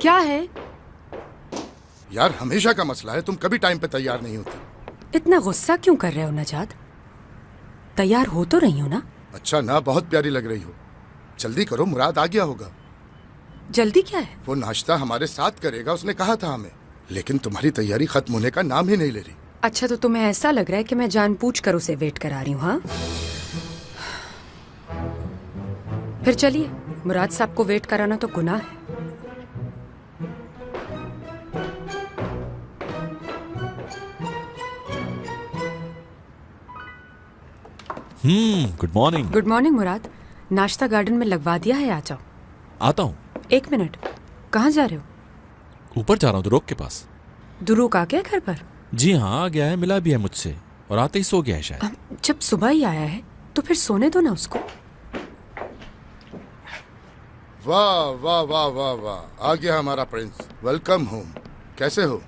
क्या है? यार हमेशा का मसला है, तुम कभी टाइम पे तैयार नहीं होती। इतना गुस्सा क्यों कर रहे हो नजात? तैयार हो तो रही हो ना? अच्छा ना, बहुत प्यारी लग रही हो। जल्दी करो, मुराद आ गया होगा। जल्दी क्या है? वो नाश्ता हमारे साथ करेगा, उसने कहा था हमें, लेकिन तुम्हारी तैयारी खत्म होने का नाम ही नहीं ले रही। अच्छा, तो तुम्हें ऐसा लग रहा है कि मैं जानबूझकर उसे वेट करा रही हूँ? हाँ, फिर चलिए, मुराद साहब को वेट कराना तो गुनाह है। Good morning. गुड मॉर्निंग मुराद। नाश्ता गार्डन में लगवा दिया है, आ जाओ। आता हूँ। 1 मिनट, कहाँ जा रहे हो? ऊपर जा रहा हूँ दुरुक के पास। दुरुक आ गया घर पर? जी हाँ, आ गया है, मिला भी है मुझसे और आते ही सो गया है शायद। जब सुबह ही आया है तो फिर सोने दो ना उसको। वाह वाह वाह वाह वाह, आ गया हमारा प्रिंस। Welcome home. कैसे हो?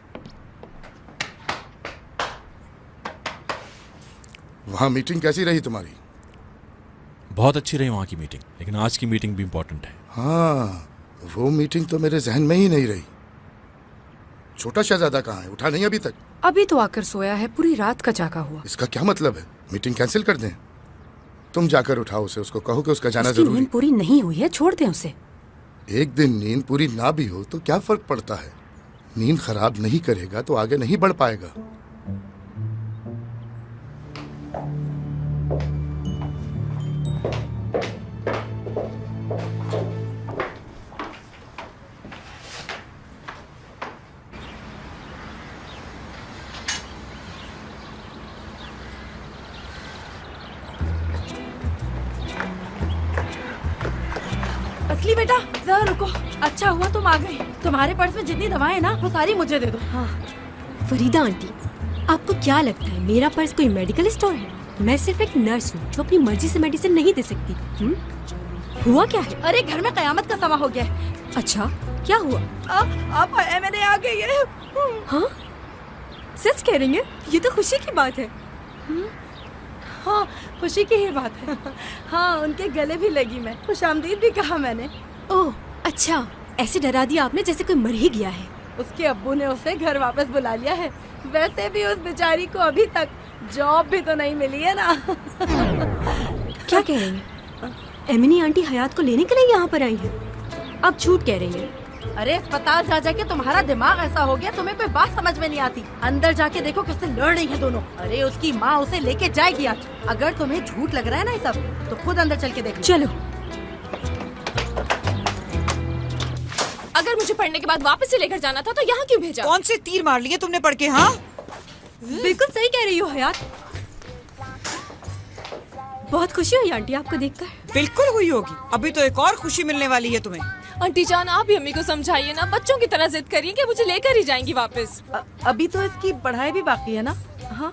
वहाँ मीटिंग कैसी रही तुम्हारी? बहुत अच्छी रही वहाँ की मीटिंग, लेकिन आज की मीटिंग भी इम्पोर्टेंट है। हाँ, वो मीटिंग तो मेरे जहन में ही नहीं रही। छोटा शहजादा कहाँ है? उठा नहीं अभी तक? अभी तो आकर सोया है, पूरी रात का जागा हुआ। इसका क्या मतलब है? मीटिंग कैंसिल कर दें? तुम जाकर उठाओ उसे, उसको कहो कि उसका जाना उसकी जरूरी। नींद पूरी नहीं हुई है, छोड़ दें उसे। एक दिन नींद पूरी ना भी हो तो क्या फर्क पड़ता है? नींद खराब नहीं करेगा तो आगे नहीं बढ़ पाएगा। असली बेटा जरा रुको। अच्छा हुआ तुम आ गई। तुम्हारे पर्स में जितनी दवाएं हैं ना वो सारी मुझे दे दो। हाँ फरीदा आंटी, आपको क्या लगता है मेरा पर्स कोई मेडिकल स्टोर है? मैं सिर्फ एक नर्स हूँ जो अपनी मर्जी से मेडिसिन नहीं दे सकती। हुआ क्या है? अरे घर में कयामत का समा हो गया है। अच्छा, क्या हुआ? आप मैंने आ गई है। हाँ, सच कह रही हैं? ये तो खुशी की बात है। हाँ, खुशी की ही बात है। हाँ, उनके गले भी लगी मैं, खुशामदीद भी कहा मैंने। ओह अच्छा, ऐसे डरा दिया आपने जैसे कोई मर ही गया है। उसके अब्बू ने उसे घर वापस बुला लिया है। वैसे भी उस बेचारी को अभी तक जॉब भी तो नहीं मिली है ना। क्या कह रही हैं? एमिनी आंटी हयात को लेने के लिए यहाँ पर आई है? अब झूठ कह रही हैं। अरे अस्पताल जा जाके तुम्हारा दिमाग ऐसा हो गया, तुम्हें कोई बात समझ में नहीं आती। अंदर जाके देखो किससे लड़ रही है दोनों। अरे उसकी माँ उसे लेके जाएगी आज। अगर तुम्हें झूठ लग रहा है ना ये सब, तो खुद अंदर चल के देख लो। चलो। अगर मुझे पढ़ने के बाद वापस से लेकर जाना था तो यहाँ क्यों भेजा? कौन से तीर मार लिए तुमने पढ़ के? हाँ बिल्कुल सही कह रही हो हयात। बहुत खुशी हुई आंटी आपको देखकर। बिल्कुल हुई होगी, अभी तो एक और खुशी मिलने वाली है तुम्हें। आंटी जान, आप भी अम्मी को समझाइए ना, बच्चों की तरह जिद करिए कि मुझे लेकर ही जाएंगी वापस। अभी तो इसकी पढ़ाई भी बाकी है ना। हाँ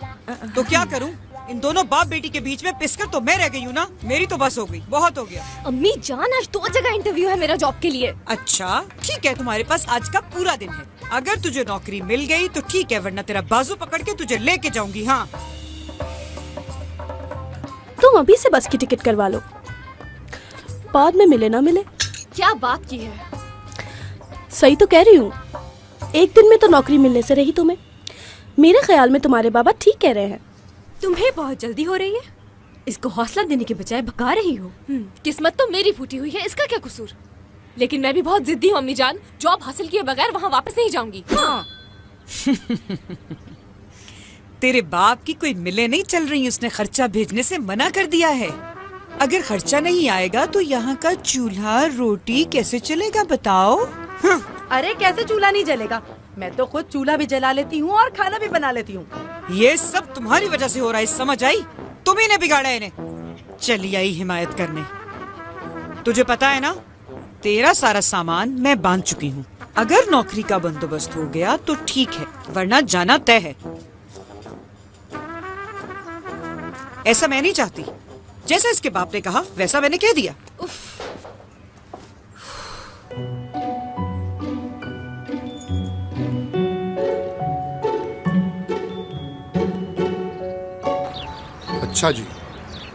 तो क्या करूं? इन दोनों बाप बेटी के बीच में पिसकर तो मैं रह गई हूँ ना। मेरी तो बस हो गई, बहुत हो गया। अम्मी जान, आज 2 जगह इंटरव्यू है मेरा जॉब के लिए। अच्छा ठीक है, तुम्हारे पास आज का पूरा दिन है। अगर तुझे नौकरी मिल गई तो ठीक है, वरना तेरा बाजू पकड़ के तुझे लेके जाऊंगी। हाँ तुम अभी से बस की टिकट करवा लो, बाद में मिले ना मिले। क्या बात की है? सही तो कह रही हूँ, एक दिन में तो नौकरी मिलने से रही तुम्हें। मेरे ख्याल में तुम्हारे बाबा ठीक कह रहे हैं। तुम्हें बहुत जल्दी हो रही है, इसको हौसला देने के बजाय भगा रही हो। किस्मत तो मेरी फूटी हुई है, इसका क्या कसूर? लेकिन मैं भी बहुत जिद्दी हूँ अम्मी जान, जॉब हासिल किए बगैर वहाँ वापस नहीं जाऊंगी। हाँ। तेरे बाप की कोई मिले नहीं चल रही, उसने खर्चा भेजने से मना कर दिया है। अगर खर्चा नहीं आएगा तो यहाँ का चूल्हा रोटी कैसे चलेगा बताओ? हाँ। अरे कैसे चूल्हा नहीं जलेगा? मैं तो खुद चूल्हा भी जला लेती हूँ और खाना भी बना लेती हूँ। ये सब तुम्हारी वजह से हो रहा है, समझ आई? तुम्ही ने बिगाड़ा इन्हें। चली आई हिमायत करने। तुझे पता है ना, तेरा सारा सामान मैं बांध चुकी हूँ। अगर नौकरी का बंदोबस्त हो गया तो ठीक है, वरना जाना तय है। ऐसा मैं नहीं चाहती। जैसा इसके बाप ने कहा वैसा मैंने कह दिया। अच्छा जी,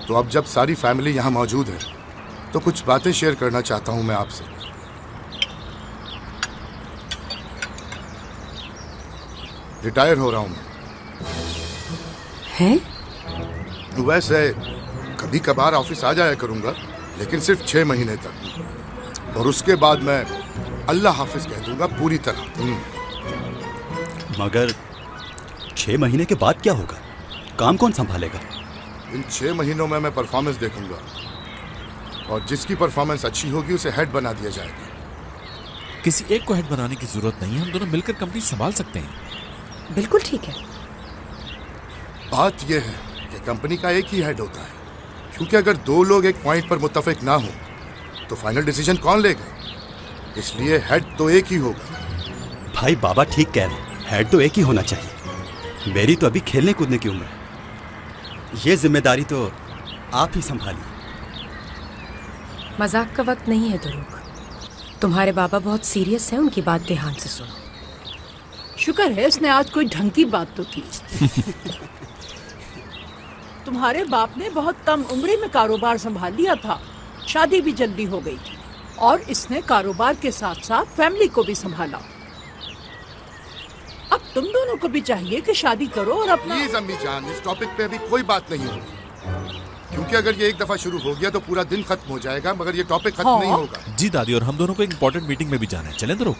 तो अब जब सारी फैमिली यहाँ मौजूद है तो कुछ बातें शेयर करना चाहता हूँ मैं आपसे। रिटायर हो रहा हूं मैं। हैं? वैसे कभी कभार ऑफिस आ जाया करूंगा, लेकिन सिर्फ 6 महीने तक, और उसके बाद मैं अल्लाह हाफिज कह दूंगा पूरी तरह। मगर 6 महीने के बाद क्या होगा? काम कौन संभालेगा? इन 6 महीनों में मैं परफॉर्मेंस देखूंगा, और जिसकी परफॉर्मेंस अच्छी होगी उसे हेड बना दिया जाएगा। किसी एक को हेड बनाने की जरूरत नहीं है, हम दोनों मिलकर कंपनी संभाल सकते हैं। बिल्कुल ठीक है। बात यह है कि कंपनी का एक ही हेड होता है, क्योंकि अगर 2 लोग एक पॉइंट पर मुत्तफिक ना हो तो फाइनल डिसीजन कौन लेगा? इसलिए हेड तो एक ही होगा। भाई बाबा ठीक कह रहे हैं, हेड तो एक ही होना चाहिए। मेरी तो अभी खेलने कूदने की उम्र है, ये जिम्मेदारी तो आप ही संभालिए। मजाक का वक्त नहीं है दुरुक। तुम्हारे बाबा बहुत सीरियस हैं, उनकी बात ध्यान से सुनो। शुक्र है उसने आज कोई ढंग की बात तो की। तुम्हारे बाप ने बहुत कम उम्र में कारोबार संभाल लिया था, शादी भी जल्दी हो गई थी, और इसने कारोबार के साथ साथ फैमिली को भी संभाला। अब तुम दोनों को भी चाहिए कि शादी करो और अपना। प्लीज अम्मी जान, इस टॉपिक पे अभी कोई बात नहीं होगी, क्योंकि अगर ये एक दफा शुरू हो गया तो पूरा दिन खत्म हो जाएगा, मगर ये टॉपिक खत्म नहीं होगा। जी दादी, और हम दोनों को एक इंपॉर्टेंट मीटिंग में भी जाना है, चलें दुरुक?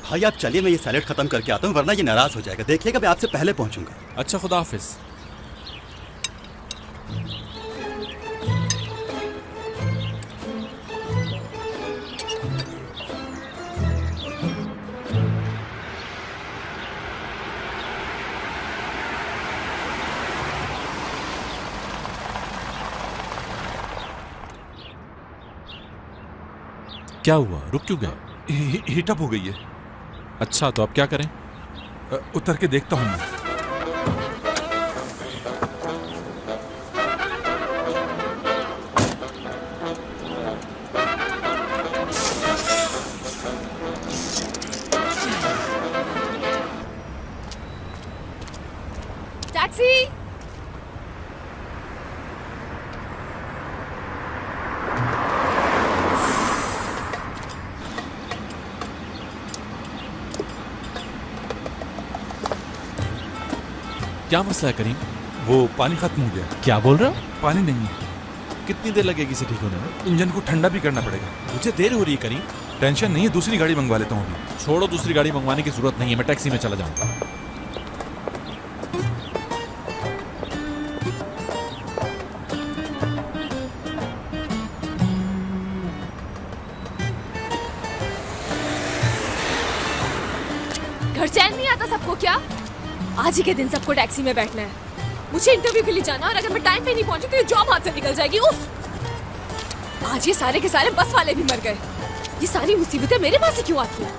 भाई आप चलिए, मैं ये सैलेड खत्म करके आता हूँ, वरना ये नाराज हो जाएगा। देखिएगा मैं आपसे पहले पहुंचूंगा। अच्छा, खुदा हाफिज। क्या हुआ, रुक क्यों गए? हीटअप हो गई है। अच्छा, तो अब क्या करें? उतर के देखता हूं मैं। टैक्सी! क्या मसला है करीम? वो पानी खत्म हो गया। क्या बोल रहे हो? पानी नहीं है। कितनी देर लगेगी इसे ठीक होने में? इंजन को ठंडा भी करना पड़ेगा। मुझे देर हो रही है करीम। टेंशन नहीं है, दूसरी गाड़ी मंगवा लेता हूँ अभी। छोड़ो, दूसरी गाड़ी मंगवाने की जरूरत नहीं है, मैं टैक्सी में चला जाऊंगा। घर चैन नहीं आता सबको क्या? आज ही के दिन सबको टैक्सी में बैठना है। मुझे इंटरव्यू के लिए जाना, और अगर मैं टाइम पे नहीं पहुंची तो ये जॉब हाथ से निकल जाएगी। उफ! आज ये सारे के सारे बस वाले भी मर गए। ये सारी मुसीबतें मेरे पास ही क्यों आती हैं?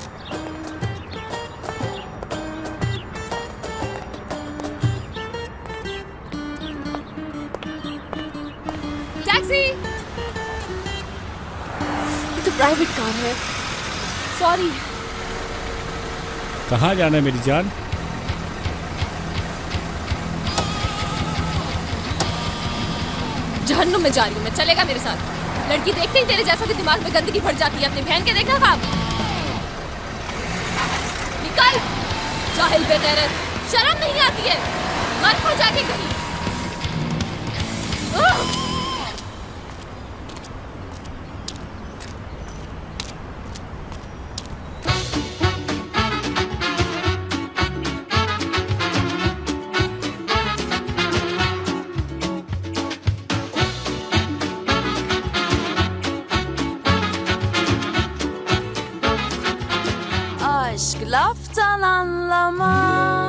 टैक्सी! ये तो प्राइवेट कार है। सॉरी। कहाँ जाना है मेरी जान? जहन्नुम में जा रही हूँ मैं, चलेगा मेरे साथ? लड़की देखते ही तेरे जैसा भी दिमाग में गंदगी भर जाती है। अपनी बहन के देखना था। निकल, जाहिल बेगैरत, शर्म नहीं आती है? घर को जाके कहीं। Aşk laftan anlamaz.